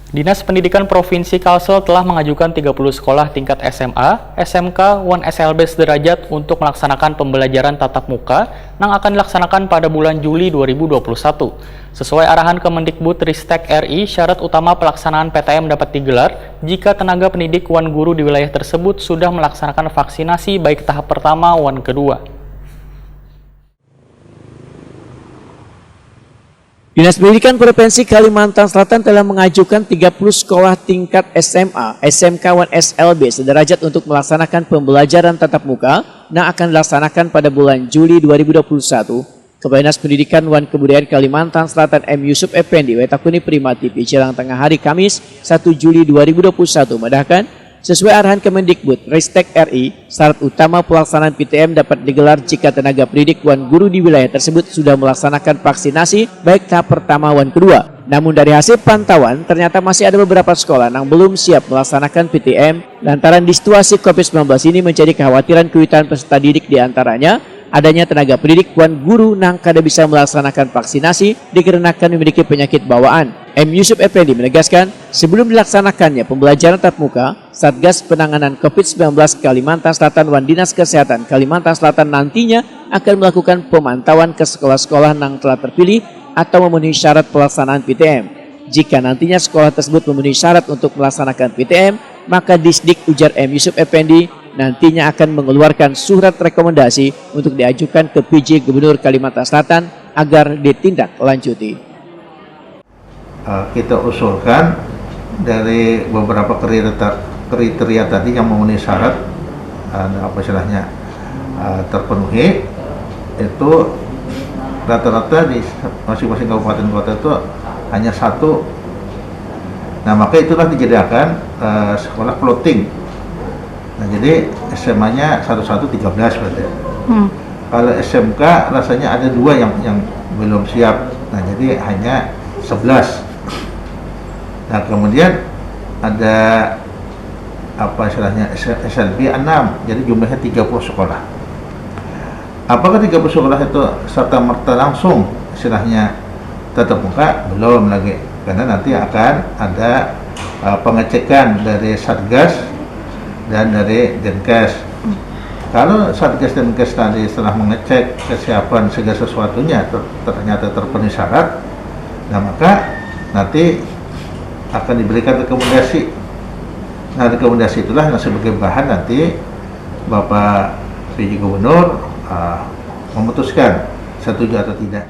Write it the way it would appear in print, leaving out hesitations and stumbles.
Dinas Pendidikan Provinsi Kalsel telah mengajukan 30 sekolah tingkat SMA, SMK, 1SLB sederajat untuk melaksanakan pembelajaran tatap muka yang akan dilaksanakan pada bulan Juli 2021. Sesuai arahan Kemendikbudristek RI, syarat utama pelaksanaan PTM dapat digelar jika tenaga pendidik wan guru di wilayah tersebut sudah melaksanakan vaksinasi baik tahap pertama wan kedua. Dinas Pendidikan Provinsi Kalimantan Selatan telah mengajukan 30 sekolah tingkat SMA, SMK, 1SLB sederajat untuk melaksanakan pembelajaran tatap muka yang akan dilaksanakan pada bulan Juli 2021. Kepala Dinas Pendidikan wan Kebudayaan Kalimantan Selatan M. Yusuf Effendi, Wetakuni Prima TV, Jelang Tengah hari Kamis 1 Juli 2021 mendahkan, sesuai arahan Kemendikbudristek RI, syarat utama pelaksanaan PTM dapat digelar jika tenaga pendidik wan guru di wilayah tersebut sudah melaksanakan vaksinasi baik tahap pertama wan kedua. Namun dari hasil pantauan, ternyata masih ada beberapa sekolah yang belum siap melaksanakan PTM lantaran di situasi COVID-19 ini menjadi kekhawatiran kewitaan peserta didik di antaranya adanya tenaga pendidik wan guru yang kada bisa melaksanakan vaksinasi dikarenakan memiliki penyakit bawaan. M. Yusuf Effendi menegaskan, sebelum dilaksanakannya pembelajaran tatap muka, Satgas Penanganan COVID-19 Kalimantan Selatan wan Dinas Kesehatan Kalimantan Selatan nantinya akan melakukan pemantauan ke sekolah-sekolah yang telah terpilih atau memenuhi syarat pelaksanaan PTM. Jika nantinya sekolah tersebut memenuhi syarat untuk melaksanakan PTM, maka Disdik, ujar M. Yusuf Effendi, nantinya akan mengeluarkan surat rekomendasi untuk diajukan ke PJ Gubernur Kalimantan Selatan agar ditindaklanjuti. Kita usulkan dari beberapa kriteria tadi yang memenuhi syarat terpenuhi, itu rata-rata di masing-masing kabupaten kota itu hanya satu. Nah, maka itulah dijadikan sekolah floating. Nah, jadi SMA-nya 13 berarti. Kalau SMK rasanya ada 2 yang belum siap. Nah, jadi hanya 11. Nah, kemudian ada SLB 6, jadi jumlahnya 30 sekolah. Apakah 30 sekolah itu serta-merta langsung tatap muka? Belum lagi, karena nanti akan ada pengecekan dari Satgas dan dari Dinkes. Kalau Satgas dan Dinkes tadi setelah mengecek kesiapan segala sesuatunya ternyata terpenuhi syarat, nah maka nanti akan diberikan rekomendasi. Nah, rekomendasi itulah yang sebagai bahan nanti Bapak PJ Gubernur memutuskan setuju atau tidak.